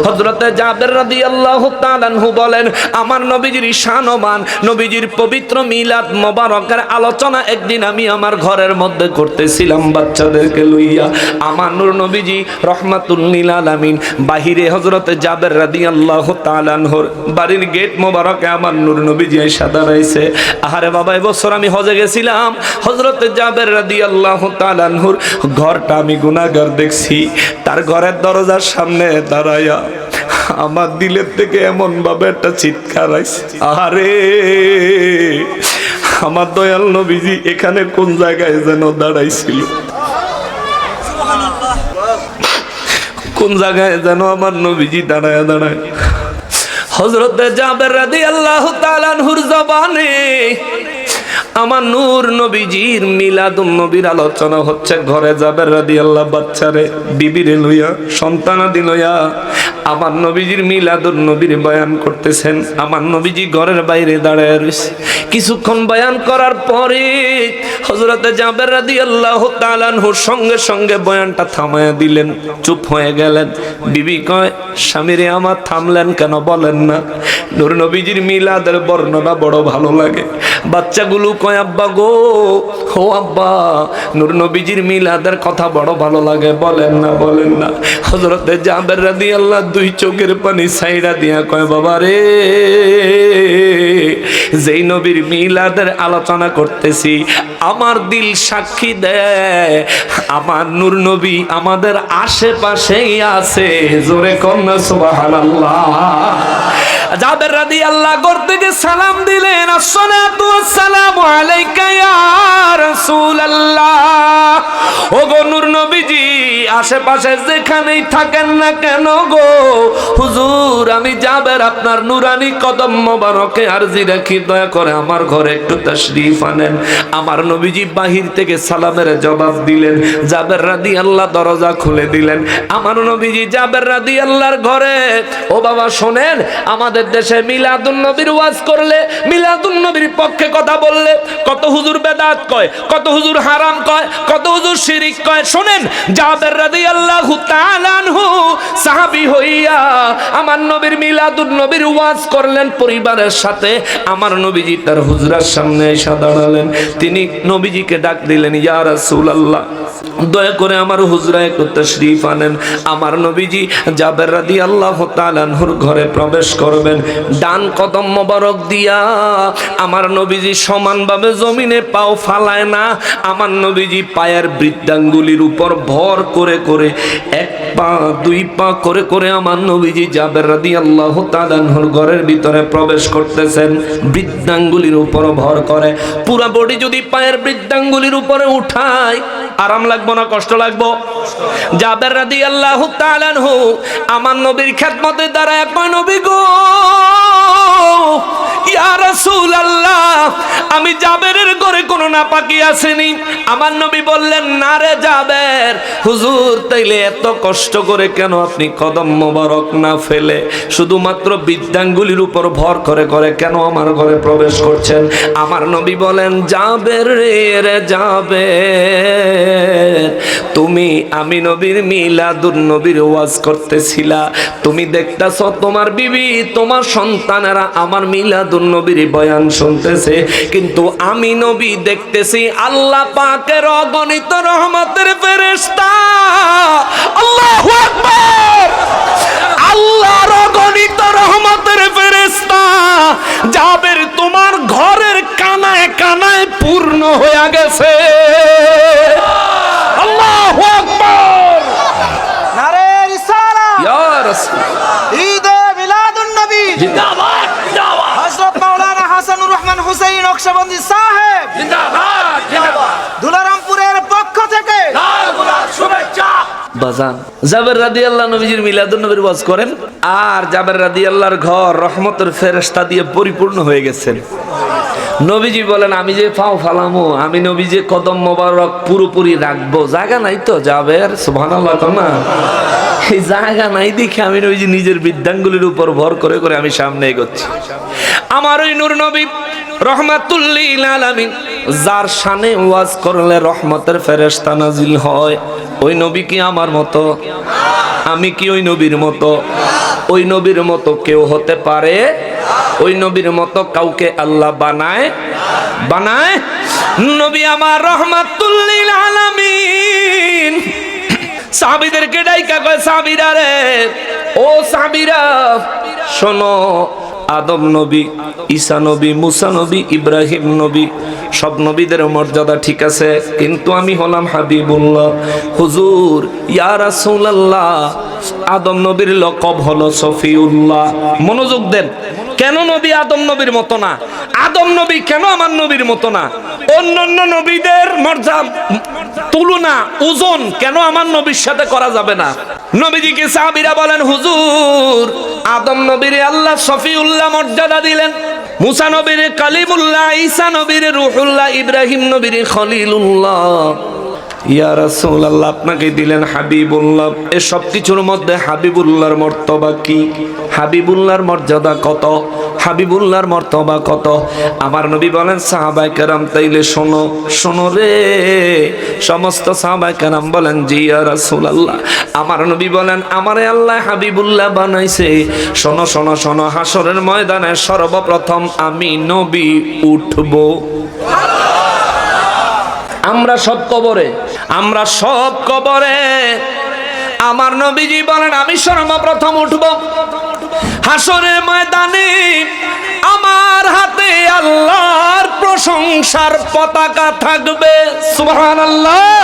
হযরতে জাবের রাদিয়াল্লাহু তাআলা আনহু বলেন, আমার নবীজির শানমান, নবীজির পবিত্র মিলাদ মোবারকের আলোচনা একদিন আমি আমার ঘরের মধ্যে করতেছিলাম বাচ্চাদেরকে লইয়া। আমার নূর নবীজি রহমাতুল লিল আলামিন বাহিরে হযরতে জাবের রাদিয়াল্লাহু তাআলা আনহুর বাড়ির গেট মোবারকে আমার নূর নবীজি এসে দাঁড়াইছে। আহারে বাবা, এবছর আমি হজে গেছিলাম, হযরতে জাবের রাদিয়াল্লাহু তাআলা আনহুর ঘরটা আমি গুনাহগার দেখছি। তার ঘরের দরজার সামনে দাঁড়ায়া আমার দিলের থেকে এমন ভাবে একটা চিৎকার আইছে, আরে আমার দয়াল নবীজি এখানে কোন জায়গায় যেন দাঁড়াইছিল, কোন জায়গায় যেন আমার নবীজি দাঁড়ায় দাঁড়ায়। হযরতে জাবের রাদিয়াল্লাহু তাআলা আনহুর জবানে আমার নূর নবীজির মিলাদুন নবীর আলোচনা হচ্ছে। ঘরে জাবের রাদিয়াল্লাহু বাচ্চারে বিবিরে লইয়া সন্তানাদি লইয়া আমার নবীজির মিলাদুন নবীর বয়ান করতেছেন। আমার নবীজি ঘরের বাইরে দাঁড়ায় রয়েছে। কিছুক্ষণ বয়ান করার পরে হযরতে জাবের রাদিয়াল্লাহু তাআলা আনহুর সঙ্গে সঙ্গে বয়ানটা থামায়া দিলেন, চুপ হয়ে গেলেন। বিবি কয়, স্বামীরে আমার থামলেন কেন, বলেন না। নূর নবীজির মিলাদের বর্ণনা বড় ভালো লাগে। বাচ্চাগুলো কয়, আব্বা গো, ও আব্বা, নূর নবীজির মিলাদের কথা বড় ভালো লাগে, বলেন না, বলেন না। হযরতে জাবের রাদিয়াল্লাহু দুই চোখের পানি ছাইড়া দিয়া কয়, বাবা রে, যেই নবীর মিলাদের আলোচনা করতেছি আমার দিল সাক্ষী দেয় আমার নূর নবী আমাদের আশেপাশেই আছে। জোরে কন্যা সুবহানাল্লাহ। জাবের রাদিয়াল্লাহু ঘর থেকে সালাম দিলেন, আসসালাতু ওয়াসসালামু আলাইকা ইয়া রাসূলুল্লাহ। ও গো নূর নবীজি, আশেপাশে যেখানেই থাকেন না কেন গো, হুজুর আমি জাবের আপনার নুরানি কদম মোবারকে আরজি রাখি, দয়া করে আমার ঘরে একটু তাশরীফ আনেন। আমার নবীজি বাহির থেকে সালামের জবাব দিলেন। জাবের রাদিয়াল্লাহু দরজা খুলে দিলেন। আমার নবীজি জাবের রাদিয়াল্লাহর ঘরে, ও বাবা শোনেন, আমাদের দেশে মিলাদুন নবীর ওয়াজ করলে, মিলাদুন নবীর পক্ষে কথা বললে কত হুজুর বেদাত কয়, কত হুজুর হারাম কয়, কত হুজুর শিরিক কয়। শোনেন, জাবের রাদিয়াল্লাহু তাআলা আনহু সাহাবী হইয়া আমার নবীর মিলাদুন নবীর ওয়াজ করলেন পরিবারের সাথে। আমার নবীজি তার হুজরার সামনে এসে দাঁড়ালেন। তিনি নবীজিকে ডাক দিলেন, ইয়া রাসূলুল্লাহ, দয়া করে আমার হুজরায় একটু তাশরীফ আনেন। আমার নবীজি জাবের রাদিয়াল্লাহু তাআলা আনহুর ঘরে প্রবেশ করবেন। ডান কদম মোবারক দিয়া আমার নবীজি সমানভাবে জমিনে পাও ফালায় না। আমার নবীজি পায়ের বৃদ্ধাঙ্গুলির উপর ভর করে করে এক পা দুই পা করে করে আমার নবীজি জাবের রাদিয়াল্লাহু তাআলা আনহুর ঘরের ভিতরে প্রবেশ করতেছেন। বৃদ্ধাঙ্গুলির উপর ভর করে। পুরা বডি যদি পায়ের বৃদ্ধাঙ্গুলির উপরে উঠায় আরাম লাগবে না, কষ্ট লাগবে? জাবের রাদিয়াল্লাহু তাআলা আনহু আমার নবীর খেদমতে দাঁড়ায় কয়, নবী গো, ইয়া রাসূলুল্লাহ, আমি জাবেরের ঘরে কোনো নাপাকি আসেনি। আমার নবী বললেন, না রে জাবের, হুজুর তাইলে এত কষ্ট করে কেন আপনি কদম মোবারক না ফেলে শুধুমাত্র বৃদ্ধাঙ্গুলির উপর ভর করে করে কেন আমার ঘরে প্রবেশ করছেন? আমার নবী বলেন, জাবের রে জাবের, তুমি আমি নবীর মিলাদুন নবীর ওয়াজ করতেছিলা, তুমি দেখতাছ তোমার বিবি তোমার সন্তানেরা আমার মিলাদুন নবীর বয়ান শুনতেছে, কিন্তু আমি নবী দেখতেছি আল্লাহ পাকের অগণিত রহমতের ফেরেশতা। আল্লাহু আকবার! আল্লাহর অগণিত রহমতের ফেরেশতা জাবের তোমার ঘরের কানায় কানায় পূর্ণ হয়ে গেছে। আল্লাহু আকবার! নারে রিসালাত, ইয়া রাসূল, ঈদে মিলাদুন নবী জিন্দাবাদ, জিন্দাবাদ, হযরত মাওলানা হাসানুর রহমান হুসাইন নকশবন্দি সাহেব জিন্দাবাদ, জিন্দাবাদ, দুলারামপুরের পক্ষ থেকে লাল গোলাপ শুভেচ্ছা। বাজান, জাবের রাদিয়াল্লাহু নবীজির মিলাদুন নবীর ওয়াজ করেন, আর জাবের রাদিয়াল্লাহর ঘর রহমতের ফেরেশতা দিয়ে পরিপূর্ণ হয়ে গেছেন। নবীজি বলেন, আমি যে পাও ফালামো, আমি নবী যে কদম মোবারক পুরোপুরি রাখবো, জায়গা নাই তো জাবের, সুবহানাল্লাহ না, এই জায়গা নাই দেখে আমি নবীজি নিজের বৃদ্ধাঙ্গুলির উপর ভর করে করে আমি সামনে এগোচ্ছি। আমার ওই নূর নবী রহমাতুল লিল আলামিন, যার শানে ওয়াজ করলে রহমতের ফেরেশতা নাজিল হয়, ওই নবী কি আমার মতো? আমি কি ওই নবীর মতো? ওই নবীর মতো কেউ হতে পারে? ওই নবীর মতো কাউকে আল্লাহ বানায়? নবী আমার রাহমাতুল লিল আলামিন। সাহাবীদেরকে ডাইকা কয়, সাহাবীরা রে, ও সাহাবীরা শোনো, আদম নবী, ঈসা নবী, মুসা নবী, ইব্রাহিম নবী, সব নবীদের মর্যাদা ঠিক আছে, কিন্তু আমি হলাম হাবিবুল্লাহ। হুজুর, ইয়া রাসূলুল্লাহ, আদম নবীর লকব হলো সফিউল্লাহ। মনোযোগ দেন, কেন নবী আদম নবীর মতো না? আদম নবী কেন আমার নবীর মতো না? অন্যান্য নবীদের মর্যাদা তুলনা ওজন কেন আমার নবীর সাথে করা যাবে না? নবীজিকে সাহাবীরা বলেন, হুজুর, আদম নবীর আল্লাহ সফিউল্লাহ মর্যাদা দিলেন, মুসা নবীর কালিমুল্লাহ, ঈসা নবীর রূহুল্লাহ, ইব্রাহিম নবীর খলিলুল্লাহ, ইয়া রাসূলুল্লাহ আপনাকে দিলেন হাবিবুল্লাহ। এই সব কিছুর মধ্যে হাবিবুল্লাহর মর্তবা কি? হাবিবুল্লাহর মর্যাদা কত? হাবিবুল্লাহর মর্তবা কত? আমার নবী বলেন, সাহাবায়ে কেরাম তাইলে শোনো, শোনো রে। সমস্ত সাহাবায়ে কেরাম বলেন, জি ইয়া রাসূলুল্লাহ। আমার নবী বলেন, আমারে আল্লাহ হাবিবুল্লাহ বানাইছে। শোনো শোনো শোনো, হাসরের ময়দানে সর্বপ্রথম আমি নবী উঠবো। আমরা সব কবরে আমার নবীজি বলেন, আমি সর্বপ্রথম উঠব। হাসরের ময়দানে আমার হাতে আল্লাহর প্রশংসার পতাকা থাকবে। সুবহানাল্লাহ।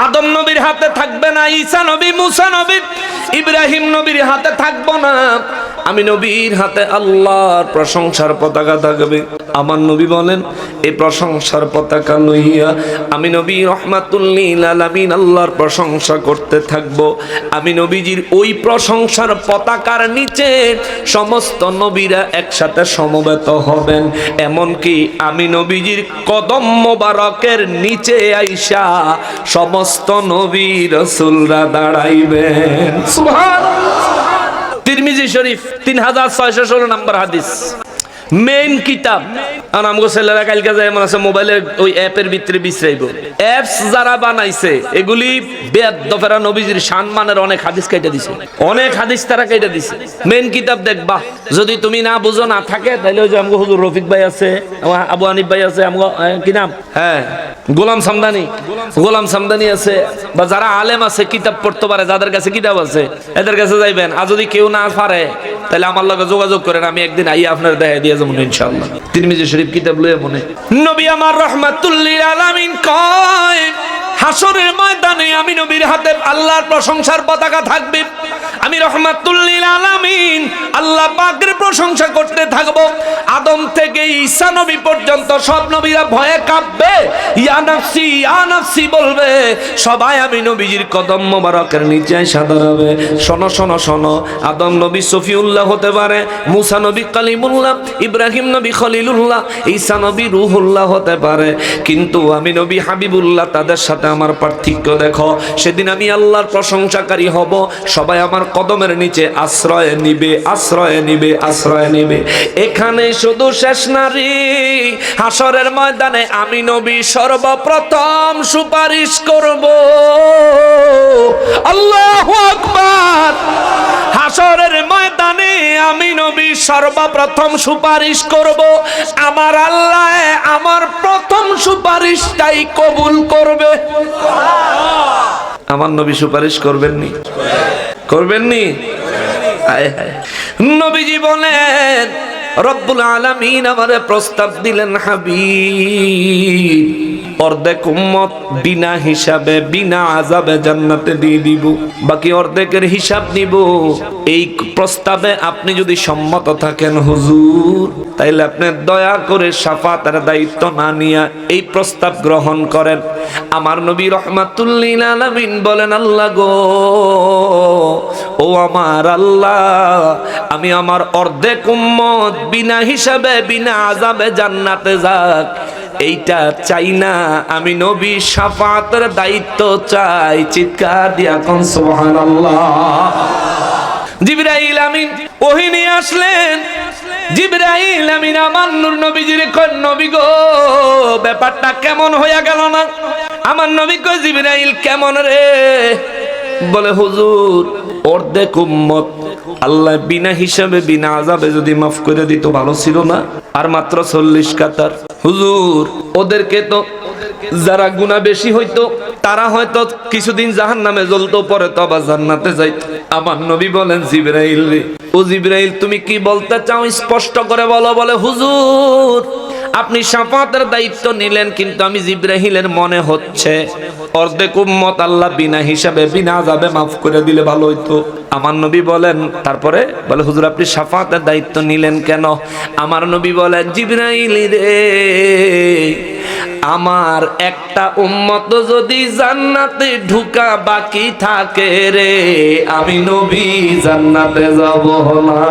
আদম নবীর হাতে থাকবে না, ঈসা নবী, মুসা নবী, ইব্রাহিম নবীর হাতে থাকবো না, আমি নবীর হাতে আল্লাহর প্রশংসার পতাকা থাকবে। আমার নবী বলেন, এই প্রশংসার পতাকা লইয়া আমি নবী রাহমাতুল লিল আলামিন আল্লাহর প্রশংসা করতে থাকব। আমি নবীজির ওই প্রশংসার পতাকার নিচে সমস্ত নবীরা একসাথে সমবেত হবেন। এমনকি আমি নবীজির কদম মোবারকের নিচে আইসা সমস্ত নবী রাসূলরা দাঁড়াইবেন। সুবহানাল্লাহ। তিরমিজি শরীফ 3616 নম্বর হাদিস, মেইন কিতাব। আর আমগো ছেলেরা কালকে যায় মনে আছে মোবাইলের ওই অ্যাপের ভিতরে বিছরাইব। অ্যাপস যারা বানাইছে এগুলি বেয়াদফেরা নবীজির সম্মানের অনেক হাদিস কেটে দিছে, অনেক হাদিস তারা কেটে দিছে। মেইন কিতাব দেখবা, যদি তুমি না বুঝো না থাকে তাহলে ওই যে আমগো হুজুর রফিক ভাই আছে, আমার আবু হানিফ ভাই আছে, আমগো কি নাম, হ্যাঁ গোলাম সামদানি আছে, বা যারা আলেম আছে কিতাব পড়তে পারে, যাদের কাছে কিতাব আছে এদের কাছে যাইবেন। আর যদি কেউ না পারে তাহলে আমার লগে যোগাযোগ করেন, আমি একদিন আইয়া আপনার দেখাই দিয়ে যাবো ইনশাআল্লাহ। তিরমিজি শরীফ কিতাব লয়ে মনে। নবী আমার রাহমাতুল লিল আলামিন কয়, হাসরের ময়দানে আমি নবীর হাতে আল্লাহর প্রশংসার পতাকা থাকবে। আমি রাহমাতুল লিল আলামিন আল্লাহ পাকের প্রশংসা করতে থাকবো। আদম থেকে ঈসা নবী পর্যন্ত সব নবীরা ভয়ে কাঁপবে, ইয়া নাফসি বলবে। সবাই আমি নবীজির কদম মোবারকের নিচে এসে দাঁড়াবে। শোনো শোনো শোনো, আদম নবী সফিউল্লাহ হতে পারে, মুসা নবী কালিমুল্লাহ, ইব্রাহিম নবী খলিলুল্লাহ, ঈসা নবী রূহুল্লাহ হতে পারে, কিন্তু আমি নবী হাবিবুল্লাহ। তাদের সাথে আমার পার্থক্য দেখো। সেদিন আমি আল্লাহর প্রশংসাকারী হব, সবাই আমার কদমের নিচে আশ্রয় নিবে। এখানে শুধু শেষ নারী, হাসরের ময়দানে আমি নবী সর্বপ্রথম সুপারিশ করব। আল্লাহু আকবার। হাসরের ময়দানে আমি নবী সর্বপ্রথম সুপারিশ করব। আমার আল্লাহ আমার প্রথম সুপারিশটাই কবুল করবে। আমার নবী সুপারিশ করবেননি? নবীজি বলেন, রব্বুল আলামিন আমারে প্রস্তাব দিলেন, হাবিব অর্ধেক উম্মত বিনা হিসাবে বিনা আযাবে জান্নাতে দিয়ে দিব, বাকি অর্ধেকের হিসাব নিব। এই প্রস্তাবে আপনি যদি সম্মত থাকেন হুজুর, তাইলে আপনি দয়া করে শাফাতের দায়িত্ব না নিয়া এই প্রস্তাব গ্রহণ করেন। আমার নবী রাহমাতুল লিল আলামিন বলেন, আল্লাহ গো, ও আমার আল্লাহ, আমি আমার অর্ধেক উম্মত বিনা হিসাবে বিনা আযাবে জান্নাতে যাক এইটা চাই না, আমি নবী শাফাতের দায়িত্ব চাই। চিৎকার দিয়া কোন সুবহানাল্লাহ। জিবরাইল আমিন ওহী নিয়ে আসলেন। জিবরাইল আমিন আমার নূর নবীজির কয়, নবী গো, ব্যাপারটা কেমন হইয়া গেল না? আমার নবী কয়, জিবরাইল কেমন রে? বলে হুজুর অর্ধেক উম্মত আল্লাহ বিনা হিসাবে বিনা আযাবে যদি মাফ করে দিত ভালো ছিল না? আর মাত্র 40 কাতার। হুজুর ওদেরকে তো যারা গুনাহ বেশি হইতো তারা হয়তো কিছুদিন জাহান্নামে জ্বলতো, পরে তো আবার জান্নাতে যাইতো। আমার নবী বলেন জিবরাইল রে, ও জিবরাইল তুমি কি বলতে চাও স্পষ্ট করে বলো। বলে হুজুর আপনি শাফাতের দায়িত্ব নিলেন, কিন্তু আমি জিবরাইলের মনে হচ্ছে অর্ধেক উম্মত আল্লাহ বিনা হিসাবে বিনা আযাবে মাফ করে দিলে ভালো হইতো। আমার নবী বলেন তারপরে বলে হুজুর আপনি শাফাতের দায়িত্ব নিলেন কেন? আমার নবী বলেন জিবরাইল রে, আমার একটা উম্মত যদি জান্নাতে ঢুকা বাকি থাকে রে, আমি নবী জান্নাতে যাব না।